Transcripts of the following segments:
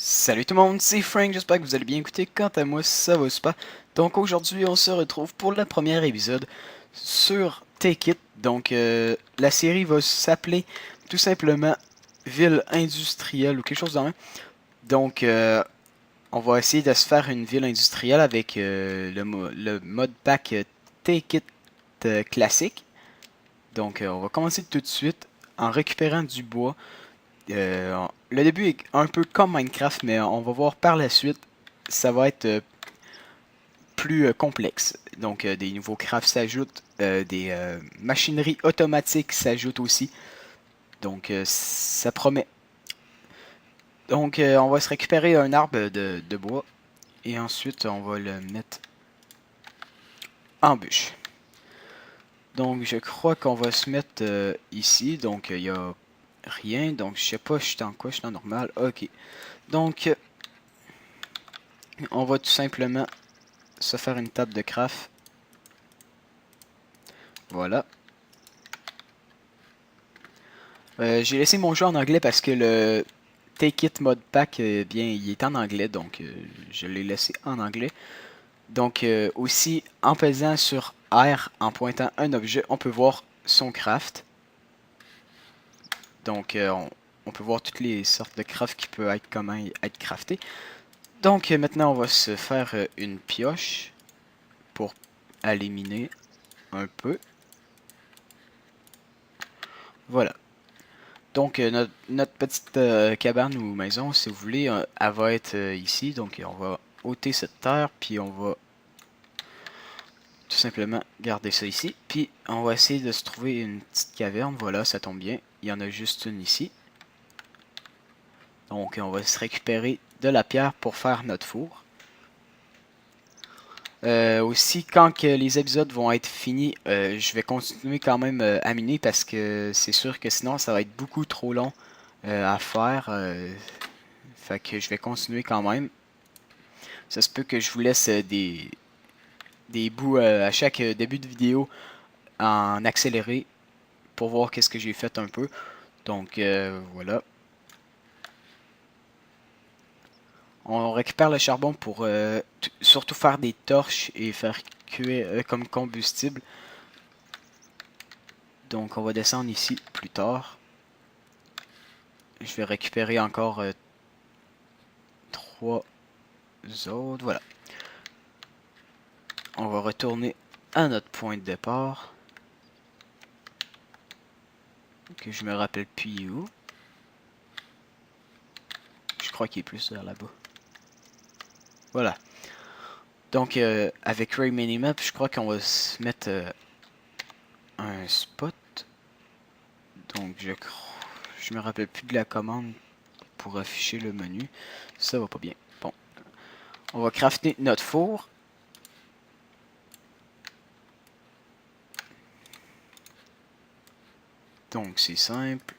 Salut tout le monde, c'est Frank, j'espère que vous allez bien écouter. Quant à moi, ça va super. Donc aujourd'hui, on se retrouve pour le premier épisode sur Take It. Donc la série va s'appeler tout simplement Ville industrielle ou quelque chose dans le même. Donc on va essayer de se faire une ville industrielle avec le mode pack Take It classique. Donc on va commencer tout de suite en récupérant du bois. Le début est un peu comme Minecraft, mais on va voir par la suite, ça va être plus complexe. Donc des nouveaux crafts s'ajoutent, des machineries automatiques s'ajoutent aussi. Donc ça promet. Donc on va se récupérer un arbre de bois et ensuite on va le mettre en bûche. Donc je crois qu'on va se mettre ici. Donc il n'y a rien. Donc je sais pas, je suis en quoi, je suis en normal. Ok. Donc on va tout simplement se faire une table de craft. Voilà. J'ai laissé mon jeu en anglais parce que le Take It Mod Pack, bien, il est en anglais, donc je l'ai laissé en anglais. Donc aussi, en pesant sur R, en pointant un objet, on peut voir son craft. Donc on peut voir toutes les sortes de craft qui peuvent être comment être crafté. Donc maintenant, on va se faire une pioche pour éliminer un peu. Voilà. Donc notre petite cabane ou maison, si vous voulez, elle va être ici. Donc on va ôter cette terre, puis on va tout simplement garder ça ici. Puis on va essayer de se trouver une petite caverne. Voilà, ça tombe bien. Il y en a juste une ici. Donc on va se récupérer de la pierre pour faire notre four. Aussi, quand que les épisodes vont être finis, je vais continuer quand même à miner parce que c'est sûr que sinon ça va être beaucoup trop long à faire. Fait que je vais continuer quand même. Ça se peut que je vous laisse des bouts à chaque début de vidéo en accéléré pour voir qu'est-ce que j'ai fait un peu. Donc voilà. On récupère le charbon pour surtout faire des torches et faire cuire comme combustible. Donc on va descendre ici plus tard. Je vais récupérer encore 3 autres. Voilà. On va retourner à notre point de départ. Que je me rappelle plus où. Je crois qu'il est plus vers là-bas. Voilà. Donc avec Ray Minimap, je crois qu'on va se mettre un spot. Donc je me rappelle plus de la commande pour afficher le menu. Ça va pas bien. Bon. On va crafter notre four. Donc c'est simple.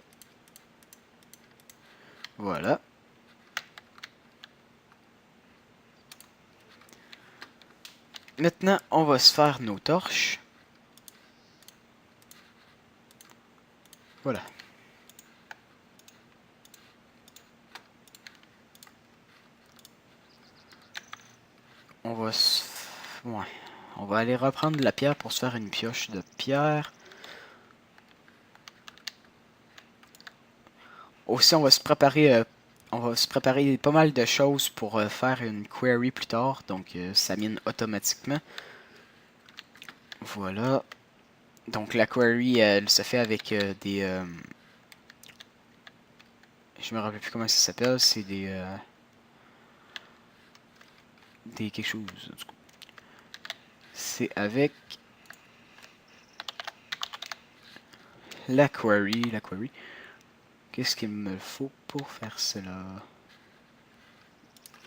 Voilà. Maintenant, on va se faire nos torches. Voilà. On va se... Ouais. On va aller reprendre de la pierre pour se faire une pioche de pierre. Aussi, on va se préparer pas mal de choses pour faire une query plus tard. Donc, ça mine automatiquement. Voilà. Donc, la query, elle se fait avec des... je me rappelle plus comment ça s'appelle. C'est des quelque chose. C'est avec la query. La query. Qu'est-ce qu'il me faut pour faire cela?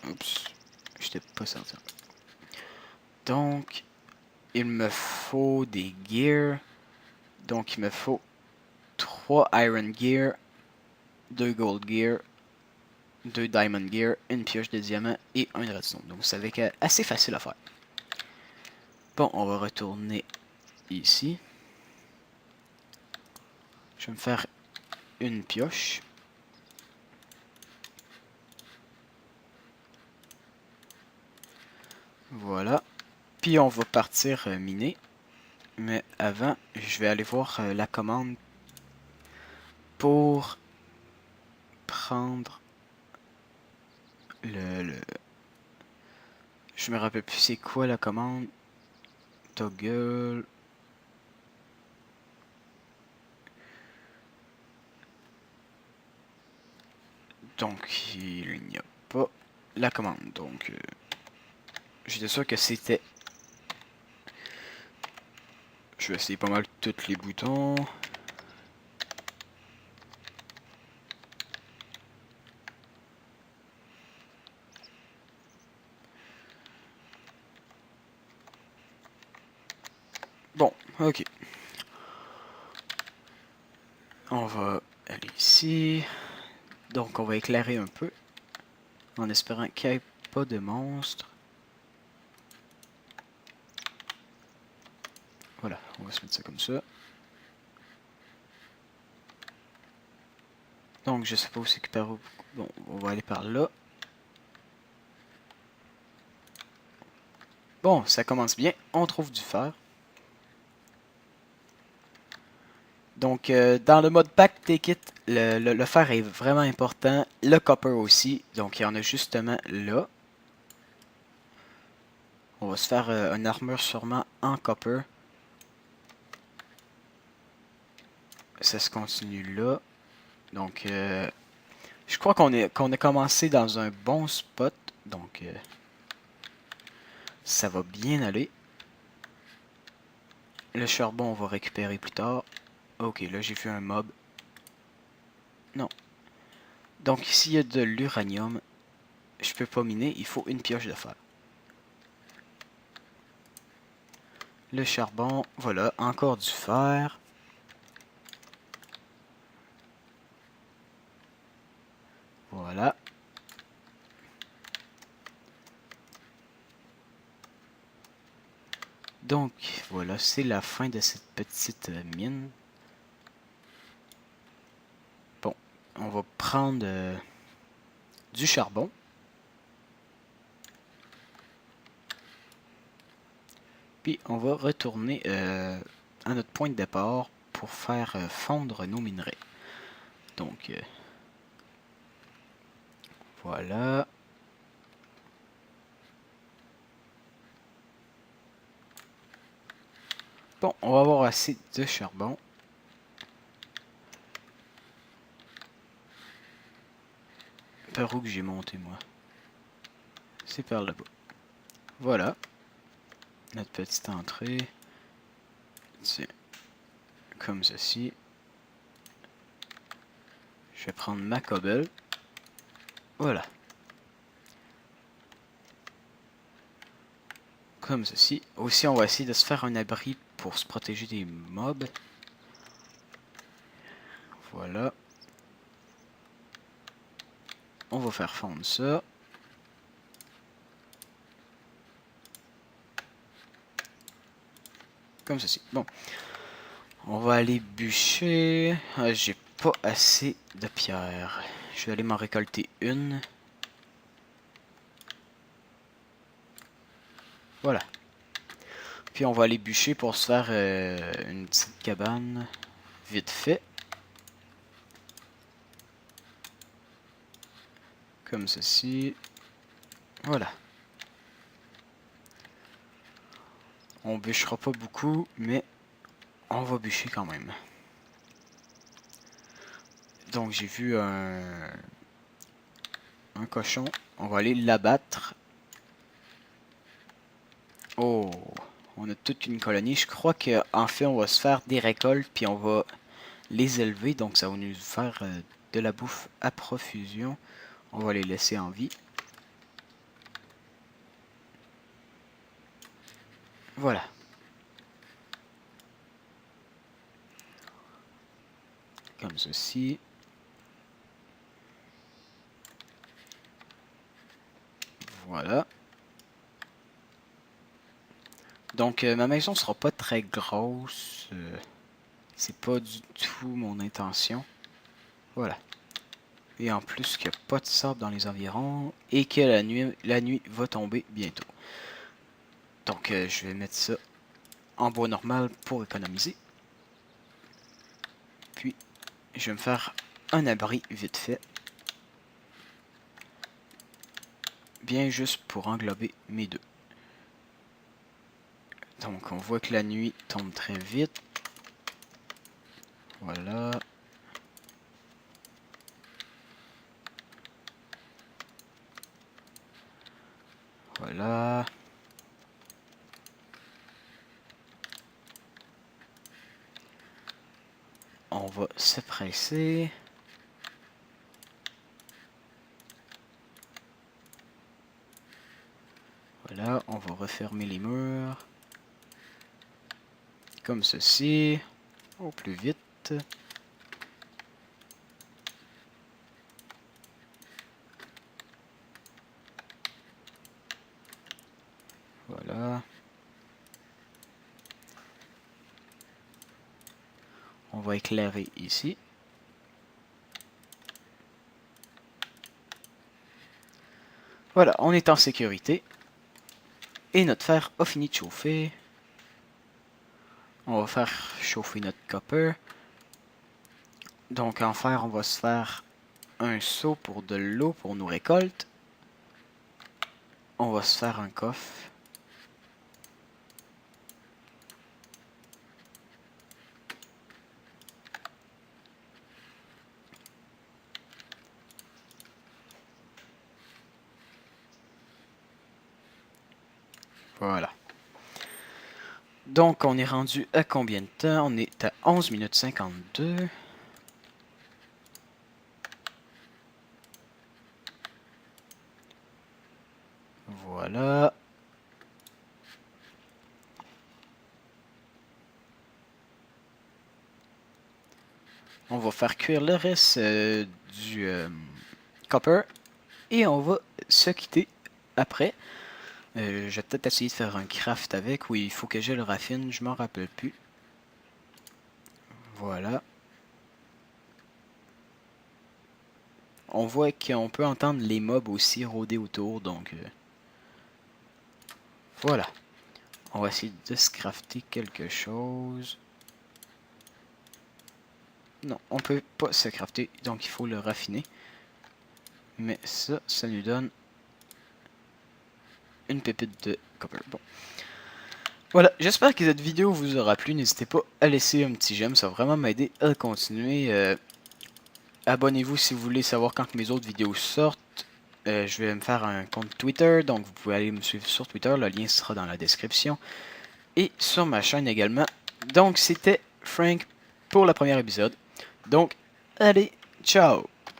Oups. J'étais pas certain. Donc, il me faut des gears. Donc, il me faut 3 iron gear, 2 gold gear, 2 diamond gear, une pioche de diamant et un redstone. Donc, ça va être assez facile à faire. Bon, on va retourner ici. Je vais me faire une pioche. Voilà. Puis on va partir miner. Mais avant, je vais aller voir la commande pour prendre le... Je me rappelle plus c'est quoi la commande. Toggle... Donc, il n'y a pas la commande. Donc, j'étais sûr que c'était... Je vais essayer pas mal tous les boutons. Bon, ok. On va aller ici. Donc, on va éclairer un peu. En espérant qu'il n'y ait pas de monstres. Voilà, on va se mettre ça comme ça. Donc, je sais pas où c'est que par où. Bon, on va aller par là. Bon, ça commence bien. On trouve du fer. Donc, dans le mode pack Take It, le fer est vraiment important. Le copper aussi. Donc, il y en a justement là. On va se faire une armure sûrement en copper. Ça se continue là. Donc, je crois qu'on a commencé dans un bon spot. Donc, ça va bien aller. Le charbon, on va récupérer plus tard. Ok, là, j'ai vu un mob. Non. Donc, ici, il y a de l'uranium. Je peux pas miner. Il faut une pioche de fer. Le charbon. Voilà, encore du fer. Voilà. Donc, voilà, c'est la fin de cette petite mine. Bon, on va prendre du charbon. Puis, on va retourner à notre point de départ pour faire fondre nos minerais. Donc, voilà. Bon, on va avoir assez de charbon. Par où que j'ai monté, moi? C'est par là-bas. Voilà. Notre petite entrée. C'est comme ceci. Je vais prendre ma cobble. Voilà. Comme ceci. Aussi, on va essayer de se faire un abri pour se protéger des mobs. Voilà. On va faire fondre ça. Comme ceci. Bon. On va aller bûcher. Ah, j'ai pas assez de pierres. Je vais aller m'en récolter une. Voilà. Puis on va aller bûcher pour se faire une petite cabane. Vite fait. Comme ceci. Voilà. On bûchera pas beaucoup, mais on va bûcher quand même. Donc j'ai vu un cochon. On va aller l'abattre. Oh, on a toute une colonie. Je crois qu'en fait, on va se faire des récoltes, puis on va les élever. Donc ça va nous faire de la bouffe à profusion. On va les laisser en vie. Voilà. Comme ceci. Voilà. Donc ma maison sera pas très grosse. C'est pas du tout mon intention. Voilà. Et en plus qu'il n'y a pas de sable dans les environs et que la nuit va tomber bientôt. Donc je vais mettre ça en bois normal pour économiser. Puis je vais me faire un abri vite fait. Bien juste pour englober mes deux. Donc on voit que la nuit tombe très vite. Voilà. Voilà. On va se presser. Voilà, on va refermer les murs. Comme ceci. Au plus vite. Voilà. On va éclairer ici. Voilà, on est en sécurité. Et notre fer a fini de chauffer. On va faire chauffer notre copper. Donc en fer, on va se faire un seau pour de l'eau pour nos récoltes. On va se faire un coffre. Voilà. Donc on est rendu à combien de temps? On est à 11 minutes 52. Voilà. On va faire cuire le reste du copper. Et on va se quitter après. Je vais peut-être essayer de faire un craft avec. Oui, il faut que je le raffine. Je m'en rappelle plus. Voilà. On voit qu'on peut entendre les mobs aussi rôder autour. Donc, voilà. On va essayer de se crafter quelque chose. Non, on peut pas se crafter. Donc, il faut le raffiner. Mais ça nous donne une pépite de copper. Bon. Voilà, j'espère que cette vidéo vous aura plu. N'hésitez pas à laisser un petit j'aime, ça va vraiment m'aider à continuer. Abonnez-vous si vous voulez savoir quand mes autres vidéos sortent. Je vais me faire un compte Twitter, donc vous pouvez aller me suivre sur Twitter, le lien sera dans la description. Et sur ma chaîne également. Donc c'était Frank pour le premier épisode. Donc, allez, ciao!